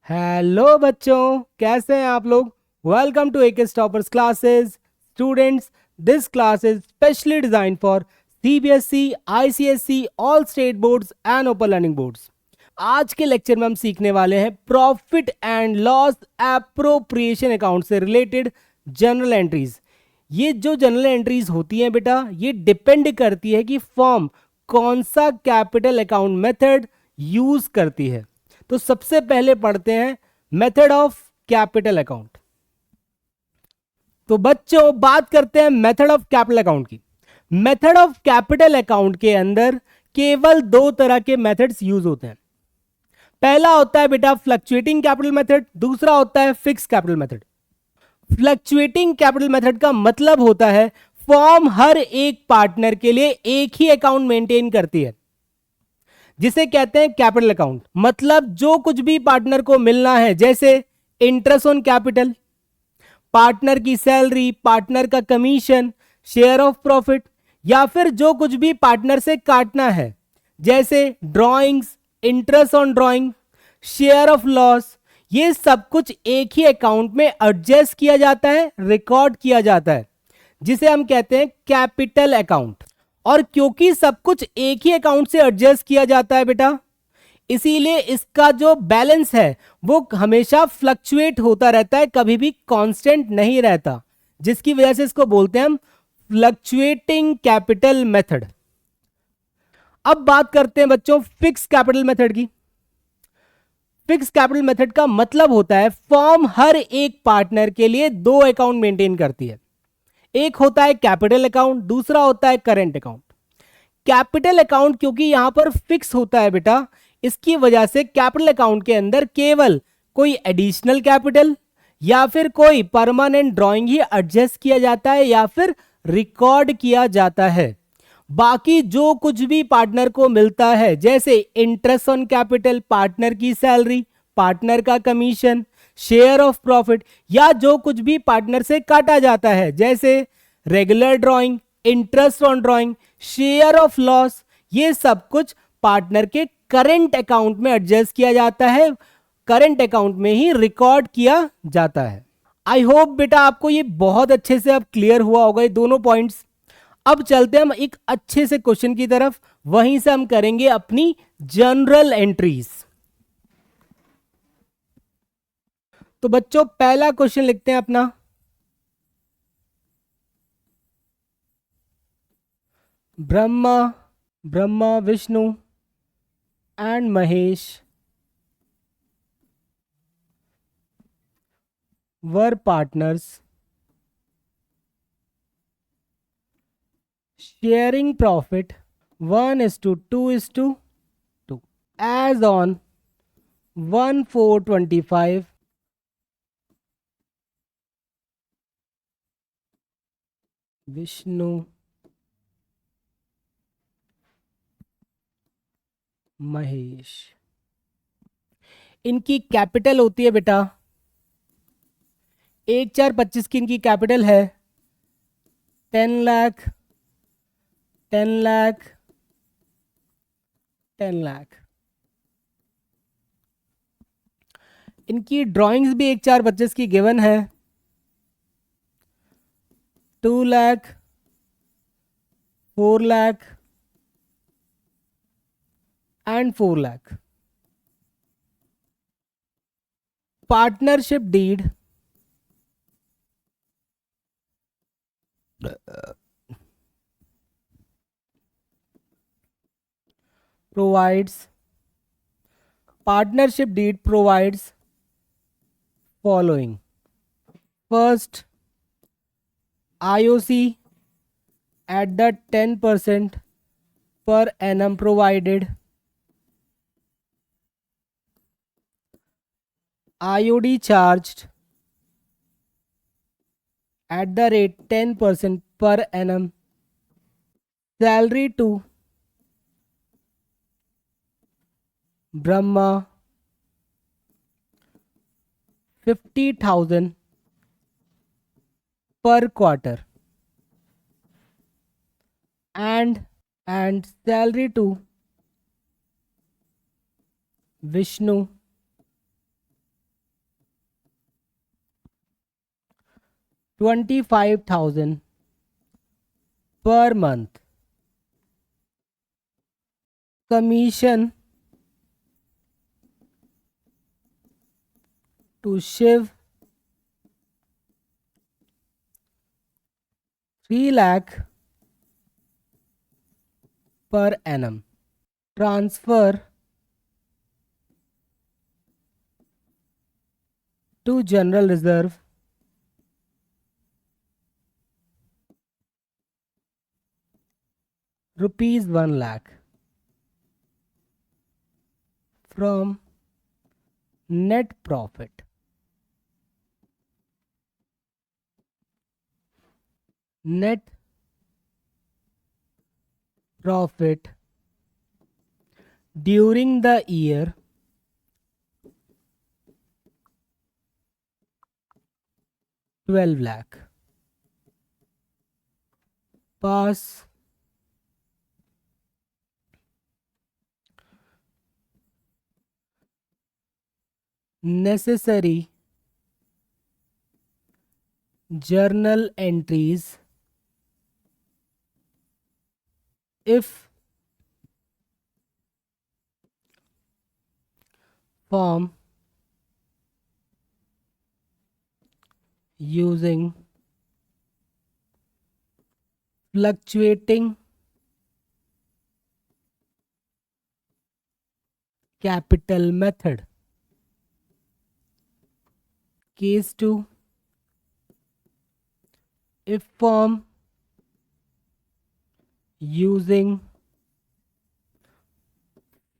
Hello बच्चों, कैसे हैं आप लोग। वेलकम टू एकेस toppers classes. Students, this class is specially design for CBSE, ICSE, all state boards and open learning boards. आज के लेक्चर में हम सीखने वाले हैं profit and loss appropriation account से रिलेटेड जनरल एंट्रीज। ये जो जनरल एंट्रीज होती हैं बेटा, ये डिपेंड करती है कि फर्म कौन सा कैपिटल अकाउंट मेथड यूज करती है। तो सबसे पहले पढ़ते हैं मेथड ऑफ कैपिटल अकाउंट। तो बच्चों, बात करते हैं मेथड ऑफ कैपिटल अकाउंट की। मेथड ऑफ कैपिटल अकाउंट के अंदर केवल दो तरह के मेथड्स यूज होते हैं। पहला होता है बेटा फ्लक्चुएटिंग कैपिटल मेथड, दूसरा होता है fix capital method. Fluctuating capital method का मतलब होता है फर्म हर एक पार्टनर के लिए एक ही अकाउंट मेंटेन करती है, जिसे कहते हैं कैपिटल अकाउंट। मतलब जो कुछ भी पार्टनर को मिलना है, जैसे इंटरेस्ट ऑन कैपिटल, पार्टनर की सैलरी, पार्टनर का कमीशन, शेयर ऑफ प्रॉफिट, या फिर जो कुछ भी पार्टनर से काटना है, जैसे drawings, interest on drawing, share of loss, ये सब कुछ एक ही अकाउंट में एडजस्ट किया जाता है, रिकॉर्ड किया जाता है, जिसे हम कहते हैं कैपिटल अकाउंट। और क्योंकि सब कुछ एक ही अकाउंट से एडजस्ट किया जाता है बेटा, इसीलिए इसका जो बैलेंस है वो हमेशा फ्लक्चुएट होता रहता है, कभी भी कांस्टेंट नहीं रहता, जिसकी वजह से इसको बोलते हैं हम फ्लक्चुएटिंग कैपिटल मेथड। अब बात करते हैं बच्चों फिक्स कैपिटल मेथड की। फिक्स कैपिटल मेथड का मतलब होता है फर्म हर एक पार्टनर के लिए दो अकाउंट मेंटेन करती है। एक होता है कैपिटल अकाउंट, दूसरा होता है करेंट अकाउंट। कैपिटल अकाउंट क्योंकि यहां पर फिक्स होता है बेटा, इसकी वजह से कैपिटल अकाउंट के अंदर केवल कोई एडिशनल कैपिटल या फिर कोई परमानेंट ड्राइंग ही एडजस्ट किया जाता है या फिर रिकॉर्ड किया जाता है। बाकी जो कुछ भी पार्टनर को मिलता है, जैसे इंटरेस्ट ऑन कैपिटल, पार्टनर की सैलरी, पार्टनर का कमीशन, शेयर ऑफ प्रॉफिट, या जो कुछ भी पार्टनर से काटा जाता है, जैसे regular drawing, interest on drawing, share of loss, ये सब कुछ पार्टनर के करंट अकाउंट में एडजस्ट किया जाता है, करंट अकाउंट में ही रिकॉर्ड किया जाता है। आई होप बेटा आपको ये बहुत अच्छे से अब क्लियर हुआ होगा ये दोनों पॉइंट्स। अब चलते हम एक अच्छे से क्वेश्चन की तरफ, वहीं से हम करेंगे अपनी जनरल एंट्रीज। तो बच्चों पहला क्वेश्चन लिखते हैं अपना। Brahma Brahma Vishnu and Mahesh were partners sharing profit 1:2:2 as on 1/4/25 Vishnu Mahesh. इनकी कैपिटल होती है बेटा 1,4,25 की इनकी कैपिटल है 10 लाख 10 लाख 10 लाख। इनकी ड्राइंग्स भी 1,4,25 की गिवन है 2 lakh 4 lakh and 4 lakh. Partnership deed provides partnership deed provides following. First, IOC at the 10% per annum provided, IOD charged at the rate 10% per annum, salary to Brahma 50,000 per quarter, and salary to Vishnu 25,000 per month. Commission to Shiv 3 lakh per annum. Transfer to General Reserve rupees 1 lakh from net profit. Net profit during the year ₹12 lakh. Pass necessary journal entries if form using fluctuating capital method. Case 2, if form using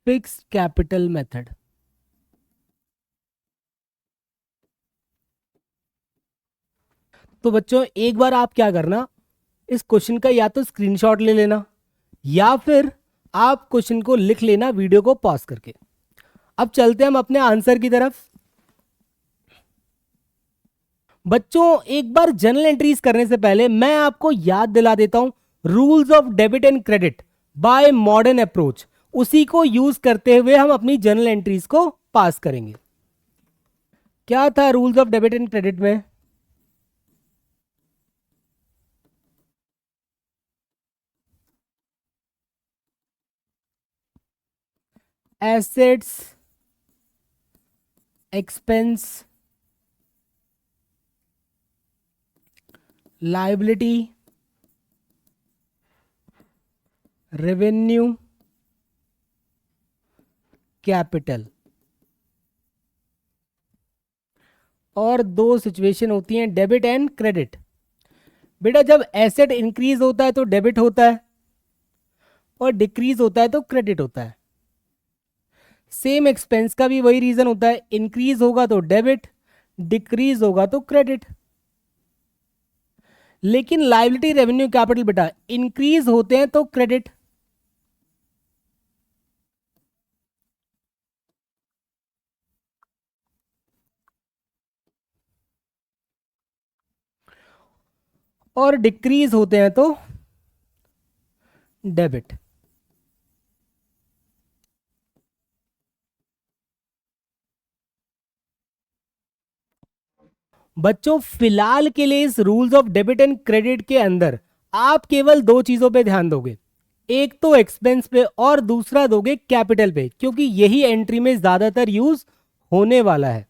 fixed capital method. तो बच्चों एक बार आप क्या करना, इस question का या तो स्क्रीनशॉट ले लेना या फिर आप क्वेश्चन को लिख लेना वीडियो को पॉज करके। अब चलते हैं हम अपने आंसर की तरफ। बच्चों एक बार जर्नल एंट्रीज करने से पहले मैं आपको याद दिला देता हूं rules of debit and credit by modern approach. उसी को यूज करते हुए हम अपनी जर्नल एंट्रीज को पास करेंगे। क्या था rules of debit and credit में? Assets, expense, liability, revenue, capital. और दो सिचुएशन होती हैं डेबिट एंड क्रेडिट। बेटा जब एसेट इंक्रीज होता है तो डेबिट होता है और डिक्रीज होता है तो क्रेडिट होता है। सेम एक्सपेंस का भी वही रीजन होता है, इंक्रीज होगा तो डेबिट, डिक्रीज होगा तो क्रेडिट। लेकिन लायबिलिटी, रेवेन्यू, कैपिटल बेटा इंक्रीज होते हैं तो क्रेडिट। और डिक्रीज होते हैं तो डेबिट। बच्चों फिलहाल के लिए इस rules of debit and credit के अंदर आप केवल दो चीजों पे ध्यान दोगे, एक तो एक्सपेंस पे और दूसरा दोगे कैपिटल पे, क्योंकि यही एंट्री में ज्यादातर यूज होने वाला है।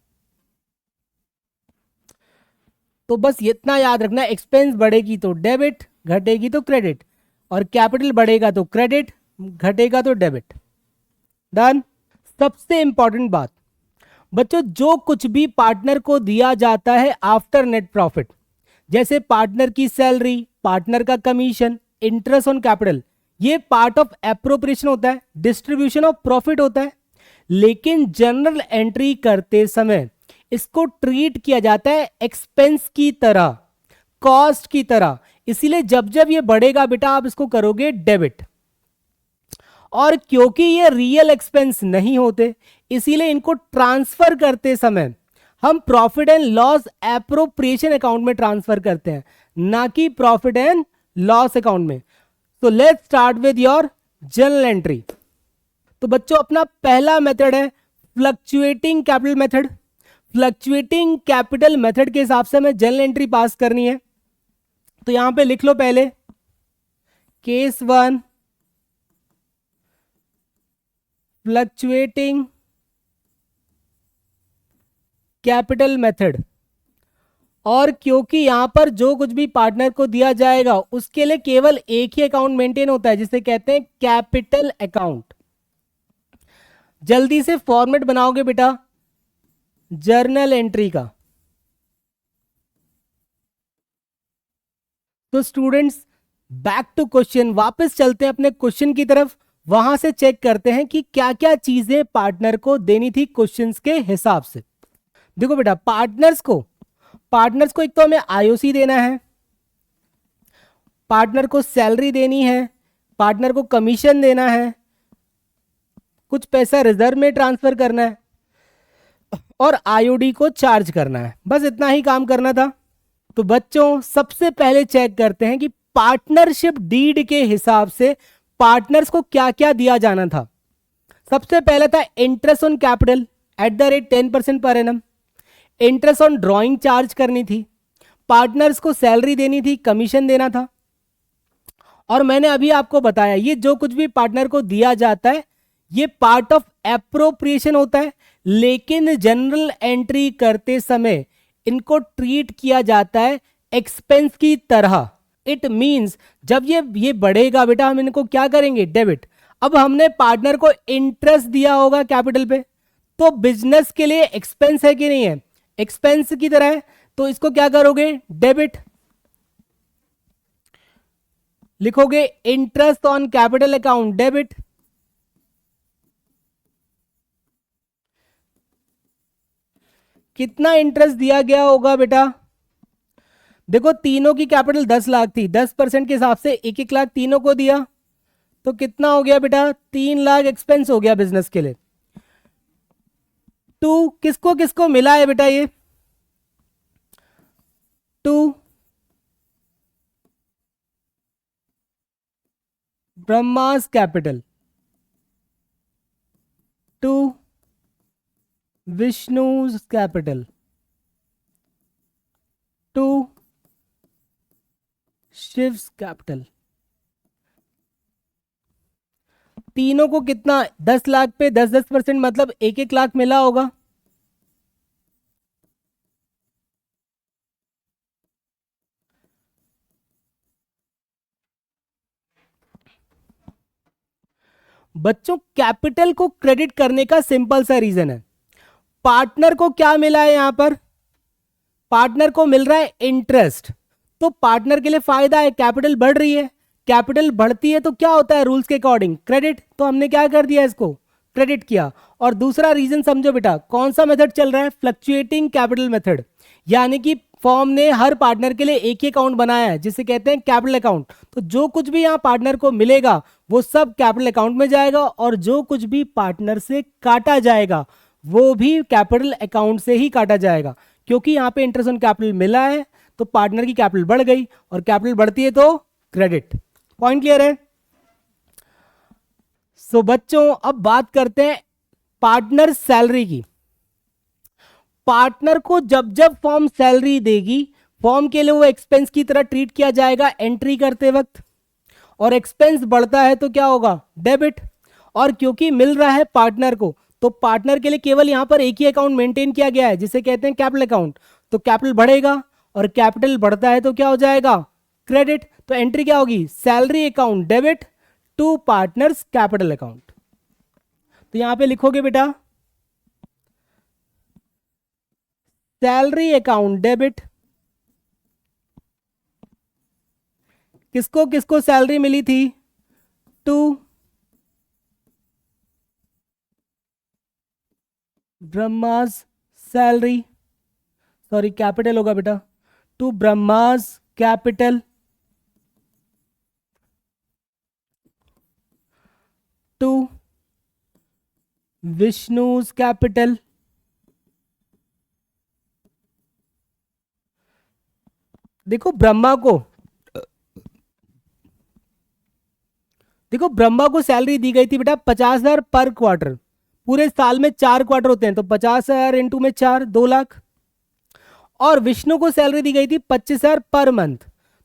तो बस इतना याद रखना, एक्सपेंस बढ़ेगी तो डेबिट, घटेगी तो क्रेडिट, और कैपिटल बढ़ेगा तो क्रेडिट, घटेगा तो डेबिट। डन। सबसे इंपॉर्टेंट बात बच्चों, जो कुछ भी पार्टनर को दिया जाता है आफ्टर नेट प्रॉफिट, जैसे पार्टनर की सैलरी, पार्टनर का कमीशन, इंटरेस्ट ऑन कैपिटल, ये पार्ट ऑफ एप्रोप्रिएशन होता है, डिस्ट्रीब्यूशन ऑफ प्रॉफिट होता है। लेकिन जनरल एंट्री करते समय इसको ट्रीट किया जाता है एक्सपेंस की तरह, कॉस्ट की तरह। इसीलिए जब जब ये बढ़ेगा बेटा आप इसको करोगे डेबिट। और क्योंकि ये रियल एक्सपेंस नहीं होते इसीलिए इनको ट्रांसफर करते समय हम profit and loss appropriation account में ट्रांसफर करते हैं, ना कि प्रॉफिट एंड लॉस अकाउंट में। तो let's start with your journal entry. तो बच्चों अपना पहला मेथड है fluctuating capital method. Fluctuating capital method के हिसाब से हमें जर्नल एंट्री पास करनी है। तो यहां पे लिख लो पहले केस 1 फ्लक्चुएटिंग कैपिटल मेथड। और क्योंकि यहां पर जो कुछ भी पार्टनर को दिया जाएगा उसके लिए केवल एक ही अकाउंट मेंटेन होता है जिसे कहते हैं कैपिटल अकाउंट। जल्दी से फॉर्मेट बनाओगे बेटा जर्नल एंट्री का। तो स्टूडेंट्स बैक टू क्वेश्चन, वापस चलते हैं अपने क्वेश्चन की तरफ। वहां से चेक करते हैं कि क्या क्या चीजें पार्टनर को देनी थी क्वेश्चंस के हिसाब से। देखो बेटा पार्टनर्स को एक तो हमें आईओसी देना है, पार्टनर को सैलरी देनी है, पार्टनर को कमीशन देना है, कुछ पैसा रिजर्व में ट्रांसफर करना है और आईओडी को चार्ज करना है। बस इतना ही काम करना था। तो बच्चों सबसे पहले चेक करते हैं कि पार्टनरशिप डीड के हिसाब से पार्टनर्स को क्या क्या दिया जाना था। सबसे पहले था interest on capital at the rate 10% per annum. Interest on drawing charge करनी थी, पार्टनर्स को सैलरी देनी थी, कमीशन देना था। और मैंने अभी आपको बताया ये जो कुछ भी पार्टनर को दिया जाता है ये पार्ट ऑफ एप्रोप्रिएशन होता है, लेकिन जनरल एंट्री करते समय इनको ट्रीट किया जाता है एक्सपेंस की तरह। इट मींस जब ये बढ़ेगा बेटा हम इनको क्या करेंगे, डेबिट। अब हमने पार्टनर को इंटरेस्ट दिया होगा कैपिटल पे, तो बिजनेस के लिए एक्सपेंस है कि नहीं है, एक्सपेंस की तरह है, तो इसको क्या करोगे, डेबिट लिखोगे। Interest on capital account debit. कितना इंटरेस्ट दिया गया होगा बेटा, देखो तीनों की कैपिटल 10 लाख थी, 10% के हिसाब से 1-1 लाख तीनों को दिया, तो कितना हो गया बेटा, 3 लाख एक्सपेंस हो गया बिजनेस के लिए। 2 किसको किसको मिला है बेटा, ये 2 Brahma's capital, 2 Vishnu's capital, 2 शिव्स capital. तीनों को कितना, 10 लाख पे 10-10% मतलब 1-1 लाख मिला होगा। बच्चों कैपिटल को क्रेडिट करने का सिंपल सा रीजन है, पार्टनर को क्या मिला है, यहां पर पार्टनर को मिल रहा है इंटरेस्ट, तो पार्टनर के लिए फायदा है, कैपिटल बढ़ रही है, कैपिटल बढ़ती है तो क्या होता है रूल्स के अकॉर्डिंग, क्रेडिट। तो हमने क्या कर दिया, इसको क्रेडिट किया। और दूसरा रीजन समझो बेटा, कौन सा मेथड चल रहा है, फ्लक्चुएटिंग कैपिटल मेथड, यानी कि फॉर्म ने हर पार्टनर के लिए एक ही अकाउंट बनाया है जिसे कहते हैं कैपिटल अकाउंट। तो जो कुछ भी यहां पार्टनर को मिलेगा वो सब कैपिटल अकाउंट में जाएगा, और जो कुछ भी पार्टनर से काटा जाएगा वो भी कैपिटल अकाउंट से ही काटा जाएगा। क्योंकि यहां पे इंटरेस्ट ऑन कैपिटल मिला है तो पार्टनर की कैपिटल बढ़ गई, और कैपिटल बढ़ती है तो क्रेडिट। पॉइंट क्लियर है। सो बच्चों अब बात करते हैं पार्टनर सैलरी की। पार्टनर को जब जब फॉर्म सैलरी देगी, फॉर्म के लिए वो एक्सपेंस की तरह ट्रीट किया जाएगा एंट्री करते वक्त, और एक्सपेंस बढ़ता है तो क्या होगा, डेबिट। और क्योंकि मिल रहा है पार्टनर को, तो पार्टनर के लिए केवल यहां पर एक ही अकाउंट मेंटेन किया गया है जिसे कहते हैं कैपिटल अकाउंट। तो कैपिटल बढ़ेगा और कैपिटल बढ़ता है तो क्या हो जाएगा, क्रेडिट। तो एंट्री क्या होगी, salary account debit to partners capital account. तो यहां पे लिखोगे बेटा सैलरी अकाउंट डेबिट, किसको किसको सैलरी मिली थी, 2 ब्रह्मास सैलरी, सॉरी कैपिटल होगा बेटा, 2 ब्रह्मास कैपिटल, 2 विष्णुज कैपिटल, देखो ब्रह्मा को सैलरी दी गई थी बेटा 50,000 पर क्वार्टर, पूरे साल में 4 क्वार्टर होते हैं, तो 50,000 इंटू में 4, 2 लाख। और विष्णु को सैलरी दी गई थी 25,000 पर मंथ,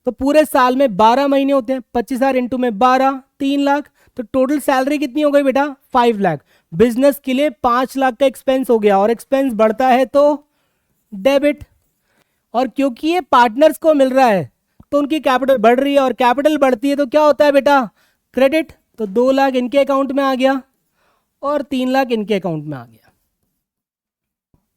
तो पूरे साल में 12 महीने होते हैं, 25,000 इंटू में 12, 3 लाख। तो टोटल सैलरी कितनी हो गई बेटा? 5 लाख। बिजनेस के लिए 5 लाख का एक्सपेंस हो गया, और एक्सपेंस बढ़ता है तो डेबिट। और क्योंकि ये पार्टनर्स को मिल रहा है तो उनकी कैपिटल बढ़ रही है, और कैपिटल बढ़ती है तो क्या होता है बेटा? क्रेडिट। तो 2 लाख इनके अकाउंट में आ गया और 3 लाख इनके अकाउंट में आ गया।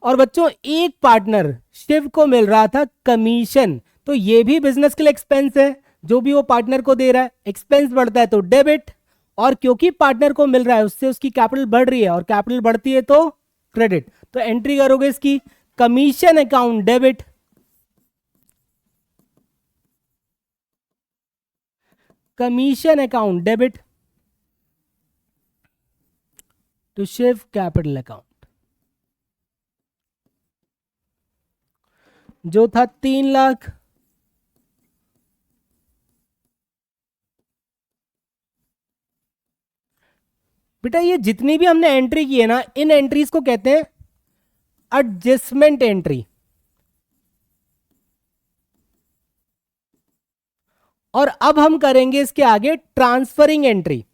और बच्चों एक पार्टनर शिव को मिल रहा था कमीशन, तो ये भी बिजनेस के लिए एक्सपेंस है, जो भी वो पार्टनर को दे रहा है। एक्सपेंस बढ़ता है तो डेबिट, और क्योंकि पार्टनर को मिल रहा है उससे उसकी कैपिटल बढ़ रही है, और कैपिटल बढ़ती है तो क्रेडिट। तो एंट्री करोगे इसकी commission account debit, commission account debit to Shiv capital account, जो था 3 लाख। बेटा ये जितनी भी हमने एंट्री की है ना, इन एंट्रीज को कहते हैं एडजस्टमेंट एंट्री। और अब हम करेंगे इसके आगे ट्रांसफरिंग एंट्री।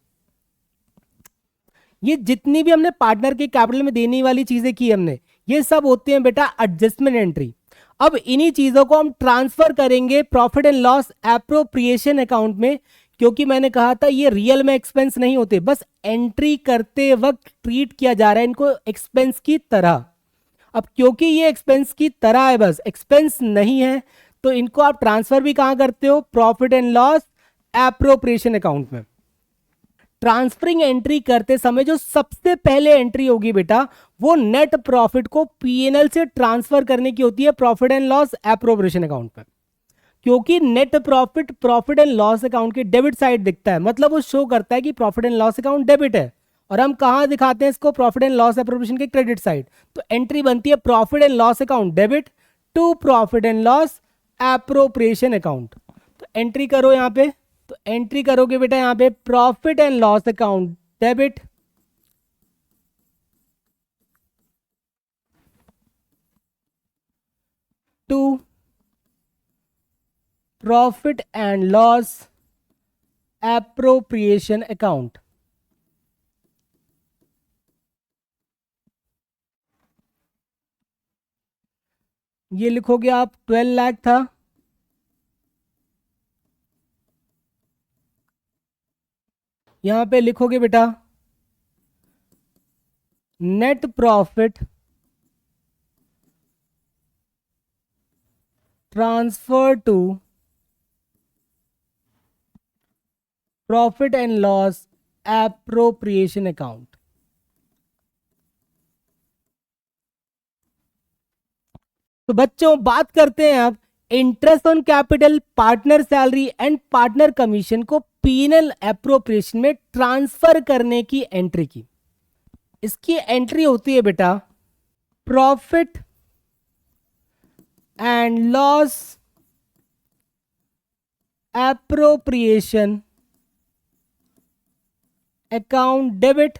ये जितनी भी हमने पार्टनर के कैपिटल में देने वाली चीजें की हमने, ये सब होती हैं बेटा एडजस्टमेंट एंट्री। अब इन्हीं चीजों को हम ट्रांसफर करेंगे profit and loss appropriation account में, क्योंकि मैंने कहा था ये रियल में एक्सपेंस नहीं होते, बस एंट्री करते वक्त ट्रीट किया जा रहा है इनको एक्सपेंस की तरह। अब क्योंकि ये एक्सपेंस की तरह है, बस एक्सपेंस नहीं है, तो इनको आप ट्रांसफर भी कहां करते हो? Profit and loss appropriation account में। ट्रांसफरिंग एंट्री करते समय जो सबसे पहले एंट्री होगी बेटा, वो नेट प्रॉफिट को पीएनएल से ट्रांसफर करने की होती है profit and loss appropriation account में। क्योंकि net profit profit and loss account के डेबिट साइड दिखता है, मतलब वो शो करता है कि profit and loss account debit है, और हम कहां दिखाते हैं इसको? प्रॉफिट एंड लॉस एप्रोप्रिएशन के क्रेडिट साइड। तो एंट्री बनती है profit and loss account debit to profit and loss appropriation account. तो एंट्री करो यहां पे, तो एंट्री करोगे बेटा यहां पे profit and loss account debit to profit and loss appropriation account. ये लिखोगे आप 12 लाख था, यहां पे लिखोगे बेटा net profit transfer to profit and loss appropriation account. तो बच्चों बात करते हैं अब interest on capital, partner salary and partner commission को पीएनएल एप्रोप्रिएशन में ट्रांसफर करने की एंट्री की। इसकी एंट्री होती है बेटा profit and loss appropriation account debit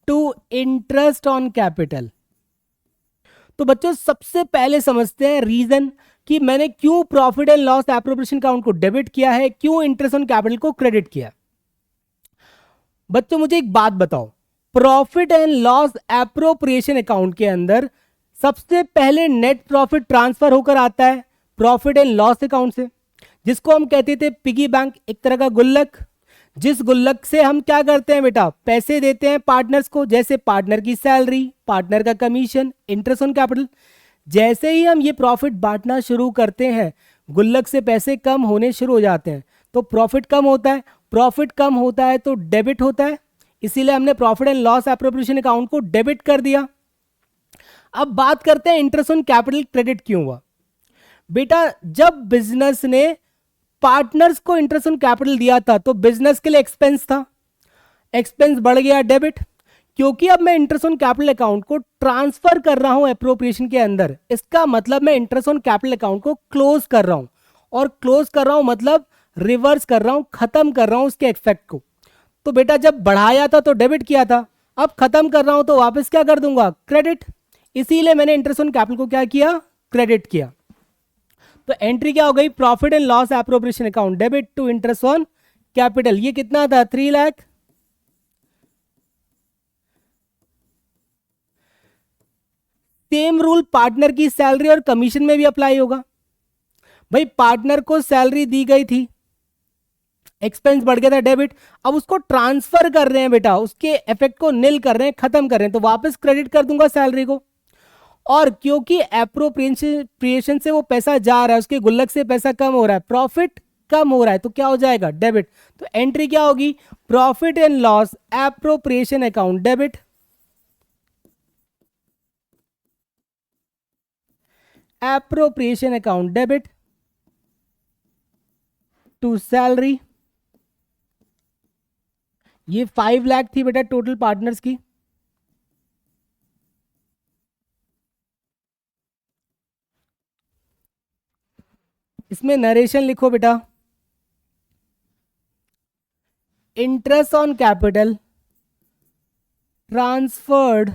to interest on capital. तो बच्चों सबसे पहले समझते हैं रीजन कि मैंने क्यों profit and loss appropriation account को डेबिट किया है, क्यों इंटरेस्ट ऑन कैपिटल को क्रेडिट किया। बच्चों मुझे एक बात बताओ, profit and loss appropriation account के अंदर सबसे पहले नेट प्रॉफिट ट्रांसफर होकर आता है प्रॉफिट एंड लॉस अकाउंट से, जिसको हम कहते थे पिगी बैंक, एक तरह का गुल्लक, जिस गुल्लक से हम क्या करते हैं बेटा? पैसे देते हैं पार्टनर्स को, जैसे पार्टनर की सैलरी, पार्टनर का कमीशन, इंटरेस्ट ऑन कैपिटल। जैसे ही हम ये प्रॉफिट बांटना शुरू करते हैं, गुल्लक से पैसे कम होने शुरू हो जाते हैं, तो प्रॉफिट कम होता है, प्रॉफिट कम होता है तो डेबिट होता है, इसीलिए हमने profit and loss appropriation account को डेबिट कर दिया। अब बात करते हैं इंटरेस्ट ऑन कैपिटल क्रेडिट क्यों हुआ। बेटा जब बिजनेस ने पार्टनर्स को इंटरेस्ट ऑन कैपिटल दिया था तो बिजनेस के लिए एक्सपेंस था, एक्सपेंस बढ़ गया डेबिट। क्योंकि अब मैं इंटरेस्ट ऑन कैपिटल अकाउंट को ट्रांसफर कर रहा हूं एप्रोप्रिएशन के अंदर, इसका मतलब मैं इंटरेस्ट ऑन कैपिटल अकाउंट को क्लोज कर रहा हूं, और क्लोज कर रहा हूं मतलब रिवर्स कर रहा हूं, खत्म कर रहा हूं उसके इफेक्ट को। तो बेटा जब बढ़ाया था तो डेबिट किया था, अब खत्म कर रहा हूं तो वापस क्या कर दूंगा, क्रेडिट। इसीलिए मैंने इंटरेस्ट ऑन कैपिटल को क्या किया, क्रेडिट किया। तो एंट्री क्या हो गई, profit and loss appropriation account debit to interest on capital. ये कितना था, 3 लाख। सेम रूल पार्टनर की सैलरी और कमीशन में भी अप्लाई होगा। भाई पार्टनर को सैलरी दी गई थी, एक्सपेंस बढ़ गया था, डेबिट। अब उसको ट्रांसफर कर रहे हैं बेटा, उसके इफेक्ट को निल कर रहे हैं, खत्म कर रहे हैं, तो वापस क्रेडिट कर दूंगा सैलरी को। और क्योंकि एप्रोप्रिएशन से वो पैसा जा रहा है, उसके गुल्लक से पैसा कम हो रहा है, प्रॉफिट कम हो रहा है, तो क्या हो जाएगा, डेबिट। तो एंट्री क्या होगी, profit and loss appropriation account debit, appropriation account debit to salary. ये 5 लाख थी बेटा टोटल पार्टनर्स की। इसमें नरेशन लिखो बेटा, interest on capital transferred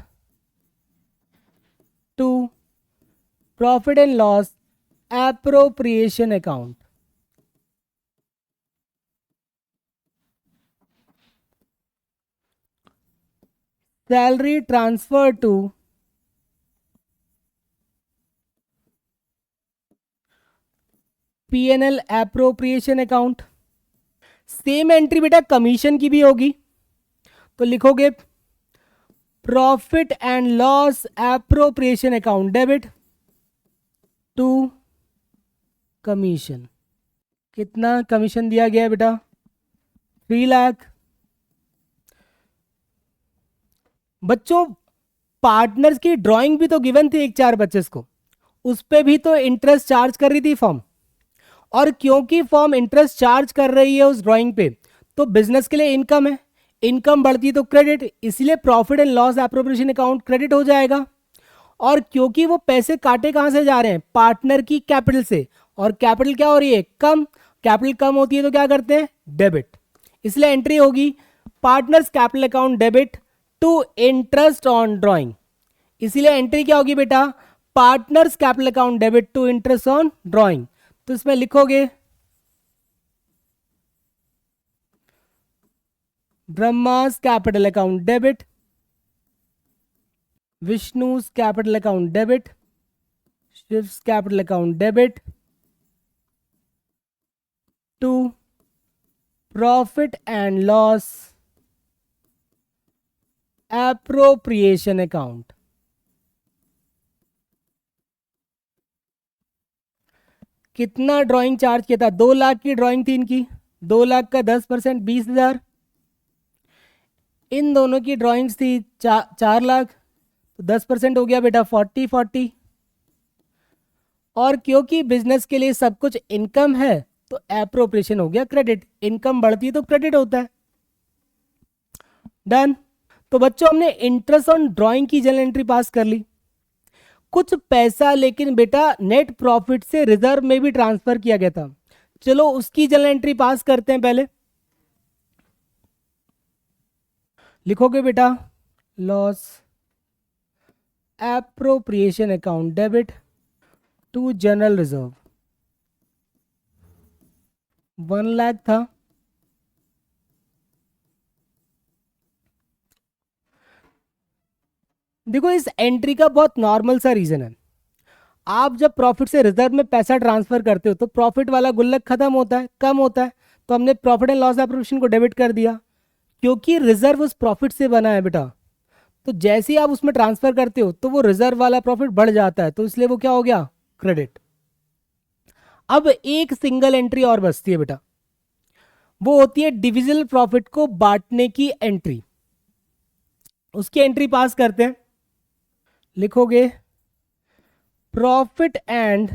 to profit and loss appropriation account. Salary transfer to PNL appropriation account. Same entry बेटा commission की भी होगी, तो लिखोगे profit and loss appropriation account debit to commission. कितना कमीशन दिया गया है बेटा, 3 लाख। बच्चों पार्टनर्स की ड्राइंग भी तो गिवन थी 1/4/25 को, उस पे भी तो इंटरेस्ट चार्ज कर रही थी फॉर्म। और क्योंकि फॉर्म इंटरेस्ट चार्ज कर रही है उस ड्राइंग पे, तो बिजनेस के लिए इनकम है, इनकम बढ़ती है तो क्रेडिट, इसलिए profit and loss appropriation account credit हो जाएगा। और क्योंकि वो पैसे काटे कहां से जा रहे हैं, पार्टनर की कैपिटल से, और कैपिटल क्या हो रही है, कम। कैपिटल कम होती है तो क्या करते हैं, डेबिट। इसलिए एंट्री होगी partners capital account debit to interest on drawing. इसीलिए एंट्री क्या होगी बेटा, partners capital account debit to interest on drawing. तो इसमें लिखोगे Brahma's capital account debit, Vishnu's capital account debit, Shiv's capital account debit to profit and loss appropriation account. कितना drawing charge किया था, 2 लाख की ड्राइंग थी इनकी, 2 लाख का 10% 20,000। इन दोनों की ड्राइंग्स थी 4 लाख, तो 10% हो गया बेटा 40-40। और क्योंकि बिजनेस के लिए सब कुछ इनकम है, तो एप्रोप्रिएशन हो गया क्रेडिट। इनकम बढ़ती है तो क्रेडिट होता है। डन। तो बच्चों हमने इंटरेस्ट ऑन ड्राइंग की जनरल एंट्री पास कर ली। कुछ पैसा लेकिन बेटा नेट प्रॉफिट से रिजर्व में भी ट्रांसफर किया गया था, चलो उसकी जनरल एंट्री पास करते हैं। पहले लिखोगे बेटा loss appropriation account debit to general reserve, 1 lakh था। देखो इस एंट्री का बहुत नॉर्मल सा रीजन है, आप जब प्रॉफिट से रिजर्व में पैसा ट्रांसफर करते हो तो प्रॉफिट वाला गुल्लक खत्म होता है, कम होता है, तो हमने प्रॉफिट एंड लॉस एप्रोप्रिएशन को डेबिट कर दिया। क्योंकि रिजर्व उस प्रॉफिट से बना है बेटा, तो जैसे ही आप उसमें ट्रांसफर करते हो तो वो रिजर्व वाला प्रॉफिट बढ़ जाता है, तो इसलिए वो क्या हो गया, क्रेडिट। अब एक सिंगल एंट्री और बचती है बेटा, वो होती है डिविजिबल प्रॉफिट को बांटने की एंट्री। उसकी एंट्री पास करते हैं। लिखोगे profit and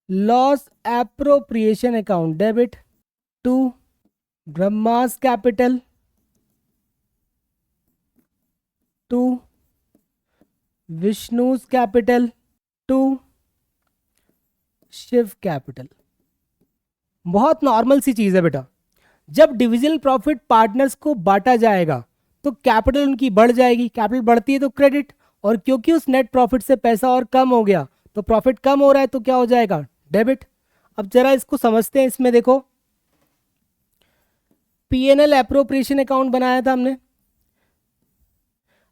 loss appropriation account debit to Brahma's capital to Vishnu's capital to Shiv capital. बहुत नॉर्मल सी चीज है बेटा, जब डिविजिबल प्रॉफिट पार्टनर्स को बांटा जाएगा तो कैपिटल उनकी बढ़ जाएगी, कैपिटल बढ़ती है तो क्रेडिट, और क्योंकि उस नेट प्रॉफिट से पैसा और कम हो गया तो प्रॉफिट कम हो रहा है तो क्या हो जाएगा, डेबिट। अब जरा इसको समझते हैं। इसमें देखो पीएनएल एप्रोप्रिएशन अकाउंट बनाया था हमने,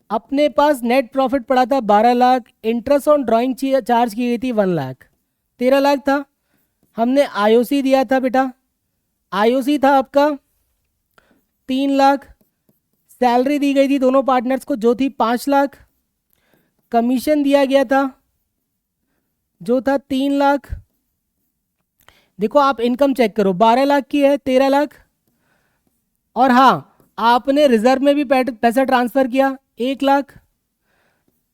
अपने पास नेट प्रॉफिट पड़ा था 12 lakh, interest on drawing charge की गई थी 1 लाख, 13 लाख था। हमने आईओसी दिया था बेटा, आईओसी था आपका 3 लाख, सैलरी दी गई थी दोनों पार्टनर्स को जो थी 5 लाख, कमीशन दिया गया था जो था 3 लाख। देखो आप इनकम चेक करो, 12 लाख की है, 13 लाख, और हाँ आपने रिजर्व में भी पैसा ट्रांसफर किया 1 लाख,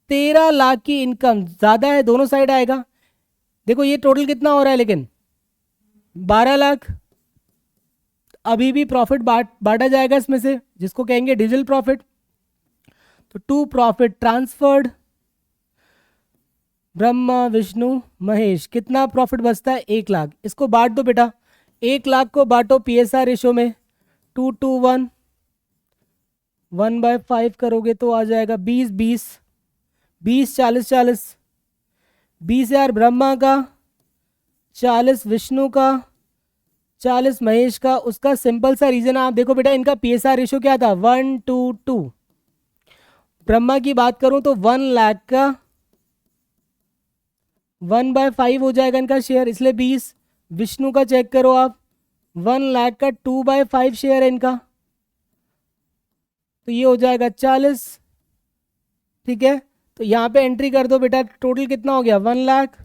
13 लाख की इनकम ज़्यादा है, दोनों साइड आएगा। देखो ये टोटल कितना हो रहा है, लेकिन 12 लाख। अभी भी प्रॉफिट बांटा जाएगा इसमें से, जिसको कहेंगे डिविजिबल प्रॉफिट। तो to profit transferred, Brahma Vishnu Mahesh, कितना प्रॉफिट बचता है 1 लाख। इसको बांट दो बेटा, 1 लाख को बांटो पीएसआर रेशो में 2 to 1, 1/5 करोगे तो आ जाएगा 20 20 20 40 40, 20,000 ब्रह्मा का, 40 विष्णु का, 40 महेश का। उसका सिंपल सा रीजन आप देखो बेटा, इनका पीएसआर रेशो क्या था 1 to 2। ब्रह्मा की बात करूं तो 1 लाख का 1/5 हो जाएगा इनका शेयर, इसलिए 20। विष्णु का चेक करो आप, 1 लाख का 2/5 शेयर है इनका, तो ये हो जाएगा 40। ठीक है, तो यहाँ पे एंट्री कर दो बेटा, टोटल कितना हो गया 1 लाख।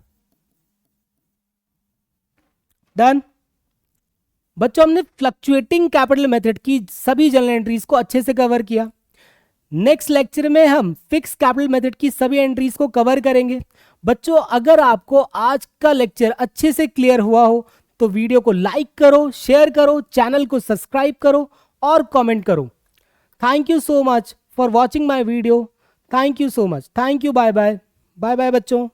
डन। बच्चों हमने फ्लक्चुएटिंग कैपिटल मेथड की सभी जर्नल एंट्रीज को अच्छे से कवर किया। नेक्स्ट लेक्चर में हम फिक्स कैपिटल मेथड की सभी एंट्रीज को कवर करेंगे। बच्चों अगर आपको आज का लेक्चर अच्छे से क्लियर हुआ हो तो वीडियो को लाइक करो, शेयर करो, चैनल को सब्सक्राइब करो और कमेंट करो। Thank you so much for watching my video. Thank you so much. Thank you. Bye bye. Bye bye बच्चों।